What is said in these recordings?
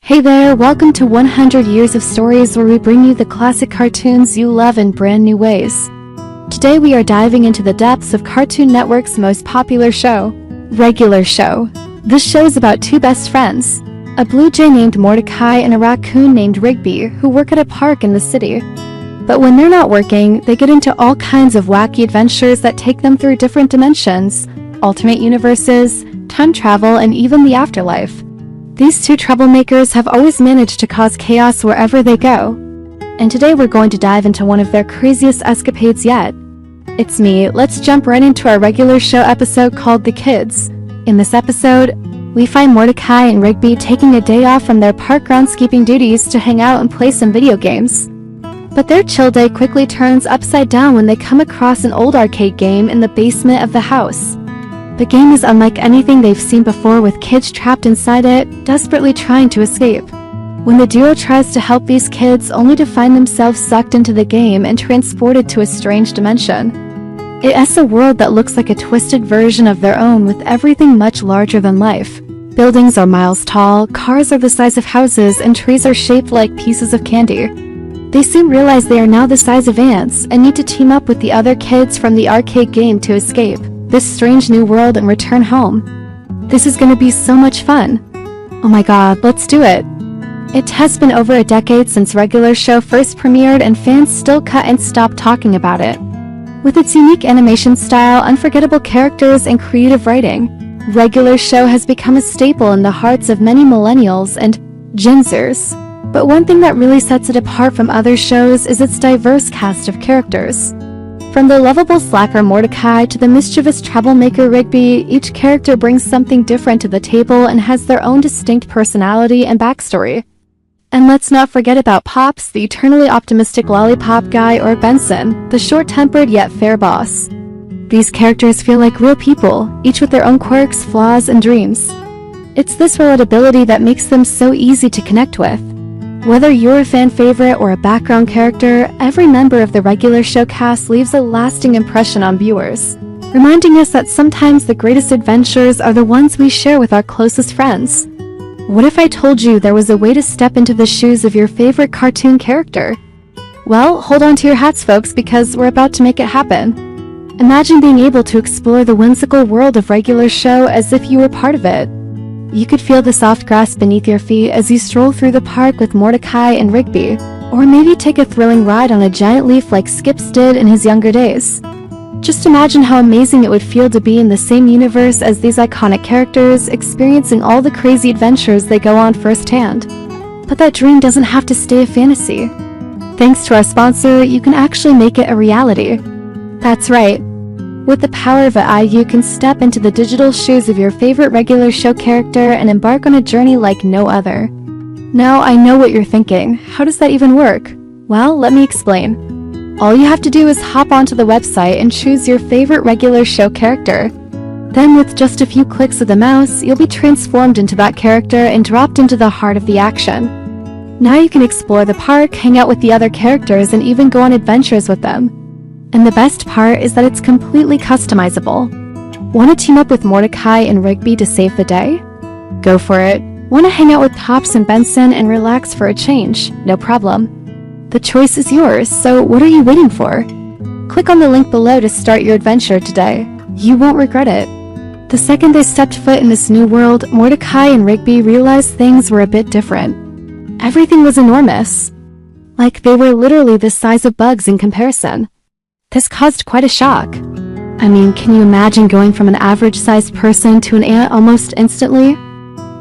Hey there, welcome to 100 Years of Stories, where we bring you the classic cartoons you love in brand new ways. Today we are diving into the depths of Cartoon Network's most popular show, Regular Show. This show is about two best friends, a blue jay named Mordecai and a raccoon named Rigby, who work at a park in the city. But when they're not working, they get into all kinds of wacky adventures that take them through different dimensions, alternate universes, time travel, and even the afterlife. These two troublemakers have always managed to cause chaos wherever they go. And today we're going to dive into one of their craziest escapades yet. It's me, let's jump right into our Regular Show episode called The Kids. In this episode, we find Mordecai and Rigby taking a day off from their park groundskeeping duties to hang out and play some video games. But their chill day quickly turns upside down when they come across an old arcade game in the basement of the house. The game is unlike anything they've seen before, with kids trapped inside it, desperately trying to escape. When the duo tries to help these kids, only to find themselves sucked into the game and transported to a strange dimension. It's a world that looks like a twisted version of their own, with everything much larger than life. Buildings are miles tall, cars are the size of houses, and trees are shaped like pieces of candy. They soon realize they are now the size of ants and need to team up with the other kids from the arcade game to escape this strange new world and return home. This is gonna be so much fun. Oh my god, let's do it. It has been over a decade since Regular Show first premiered, and fans still can't stop talking about it. With its unique animation style, unforgettable characters, and creative writing, Regular Show has become a staple in the hearts of many millennials and Gen Zers. But one thing that really sets it apart from other shows is its diverse cast of characters. From the lovable slacker Mordecai to the mischievous troublemaker Rigby, each character brings something different to the table and has their own distinct personality and backstory. And let's not forget about Pops, the eternally optimistic lollipop guy, or Benson, the short-tempered yet fair boss. These characters feel like real people, each with their own quirks, flaws, and dreams. It's this relatability that makes them so easy to connect with. Whether you're a fan favorite or a background character, every member of the Regular Show cast leaves a lasting impression on viewers, reminding us that sometimes the greatest adventures are the ones we share with our closest friends. What if I told you there was a way to step into the shoes of your favorite cartoon character? Well, hold on to your hats, folks, because we're about to make it happen. Imagine being able to explore the whimsical world of Regular Show as if you were part of it. You could feel the soft grass beneath your feet as you stroll through the park with Mordecai and Rigby, or maybe take a thrilling ride on a giant leaf like Skips did in his younger days. Just imagine how amazing it would feel to be in the same universe as these iconic characters, experiencing all the crazy adventures they go on firsthand. But that dream doesn't have to stay a fantasy. Thanks to our sponsor, you can actually make it a reality. That's right. With the power of AI, you can step into the digital shoes of your favorite Regular Show character and embark on a journey like no other. Now, I know what you're thinking. How does that even work? Well, let me explain. All you have to do is hop onto the website and choose your favorite Regular Show character. Then, with just a few clicks of the mouse, you'll be transformed into that character and dropped into the heart of the action. Now you can explore the park, hang out with the other characters, and even go on adventures with them. And the best part is that it's completely customizable. Want to team up with Mordecai and Rigby to save the day? Go for it. Want to hang out with Pops and Benson and relax for a change? No problem. The choice is yours, so what are you waiting for? Click on the link below to start your adventure today. You won't regret it. The second they stepped foot in this new world, Mordecai and Rigby realized things were a bit different. Everything was enormous. Like they were literally the size of bugs in comparison. This caused quite a shock. I mean, can you imagine going from an average-sized person to an ant almost instantly?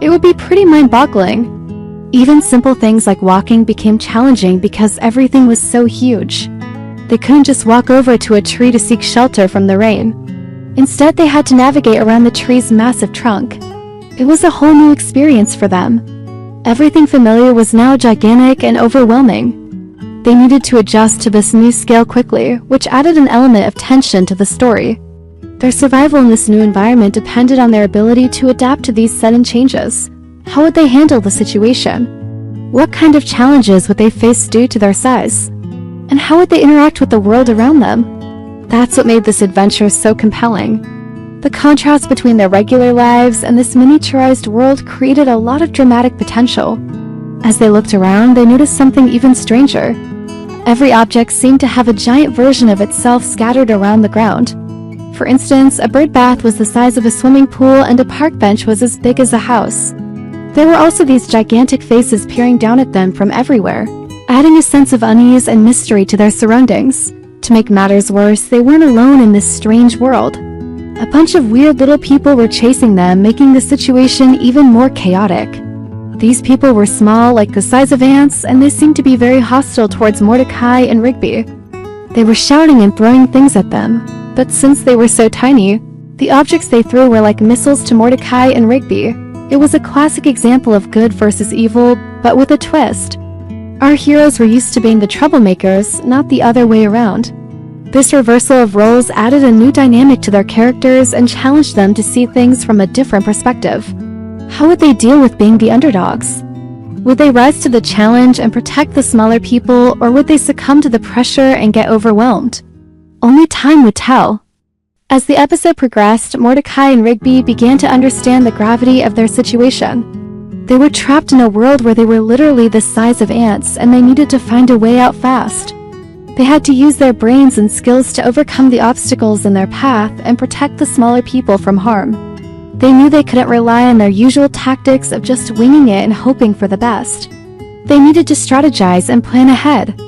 It would be pretty mind-boggling. Even simple things like walking became challenging because everything was so huge. They couldn't just walk over to a tree to seek shelter from the rain. Instead, they had to navigate around the tree's massive trunk. It was a whole new experience for them. Everything familiar was now gigantic and overwhelming. They needed to adjust to this new scale quickly, which added an element of tension to the story. Their survival in this new environment depended on their ability to adapt to these sudden changes. How would they handle the situation? What kind of challenges would they face due to their size? And how would they interact with the world around them? That's what made this adventure so compelling. The contrast between their regular lives and this miniaturized world created a lot of dramatic potential. As they looked around, they noticed something even stranger. Every object seemed to have a giant version of itself scattered around the ground. For instance, a bird bath was the size of a swimming pool and a park bench was as big as a house. There were also these gigantic faces peering down at them from everywhere, adding a sense of unease and mystery to their surroundings. To make matters worse, they weren't alone in this strange world. A bunch of weird little people were chasing them, making the situation even more chaotic. These people were small, like the size of ants, and they seemed to be very hostile towards Mordecai and Rigby. They were shouting and throwing things at them, but since they were so tiny, the objects they threw were like missiles to Mordecai and Rigby. It was a classic example of good versus evil, but with a twist. Our heroes were used to being the troublemakers, not the other way around. This reversal of roles added a new dynamic to their characters and challenged them to see things from a different perspective. How would they deal with being the underdogs? Would they rise to the challenge and protect the smaller people, or would they succumb to the pressure and get overwhelmed? Only time would tell. As the episode progressed, Mordecai and Rigby began to understand the gravity of their situation. They were trapped in a world where they were literally the size of ants, and they needed to find a way out fast. They had to use their brains and skills to overcome the obstacles in their path and protect the smaller people from harm. They knew they couldn't rely on their usual tactics of just winging it and hoping for the best. They needed to strategize and plan ahead.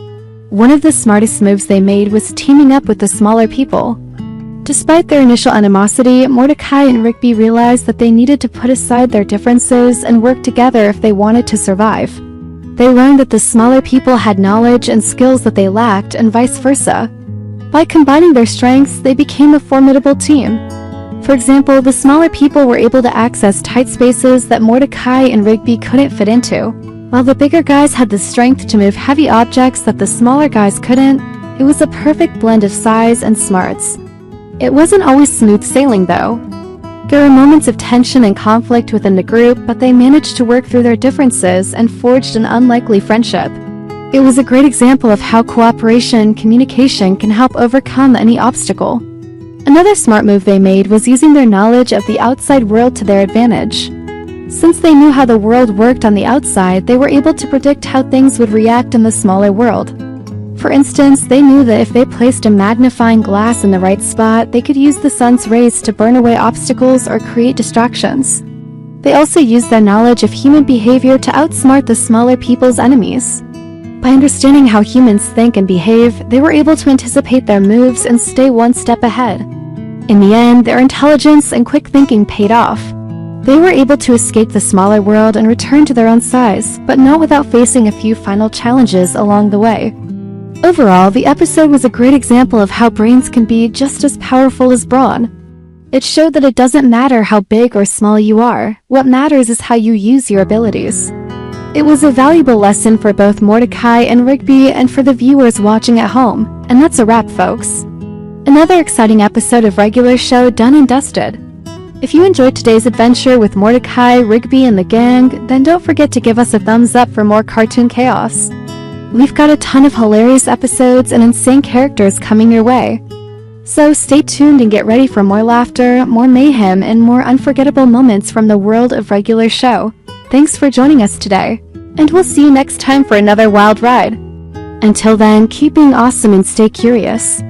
One of the smartest moves they made was teaming up with the smaller people. Despite their initial animosity, Mordecai and Rigby realized that they needed to put aside their differences and work together if they wanted to survive. They learned that the smaller people had knowledge and skills that they lacked, and vice versa. By combining their strengths, they became a formidable team. For example, the smaller people were able to access tight spaces that Mordecai and Rigby couldn't fit into, while the bigger guys had the strength to move heavy objects that the smaller guys couldn't. It was a perfect blend of size and smarts. It wasn't always smooth sailing, though. There were moments of tension and conflict within the group, but they managed to work through their differences and forged an unlikely friendship. It was a great example of how cooperation and communication can help overcome any obstacle. Another smart move they made was using their knowledge of the outside world to their advantage. Since they knew how the world worked on the outside, they were able to predict how things would react in the smaller world. For instance, they knew that if they placed a magnifying glass in the right spot, they could use the sun's rays to burn away obstacles or create distractions. They also used their knowledge of human behavior to outsmart the smaller people's enemies. By understanding how humans think and behave, they were able to anticipate their moves and stay one step ahead. In the end, their intelligence and quick thinking paid off. They were able to escape the smaller world and return to their own size, but not without facing a few final challenges along the way. Overall, the episode was a great example of how brains can be just as powerful as brawn. It showed that it doesn't matter how big or small you are. What matters is how you use your abilities. It was a valuable lesson for both Mordecai and Rigby and for the viewers watching at home. And that's a wrap, folks. Another exciting episode of Regular Show done and dusted. If you enjoyed today's adventure with Mordecai, Rigby, and the gang, then don't forget to give us a thumbs up for more cartoon chaos. We've got a ton of hilarious episodes and insane characters coming your way. So stay tuned and get ready for more laughter, more mayhem, and more unforgettable moments from the world of Regular Show. Thanks for joining us today, and we'll see you next time for another wild ride. Until then, keep being awesome and stay curious.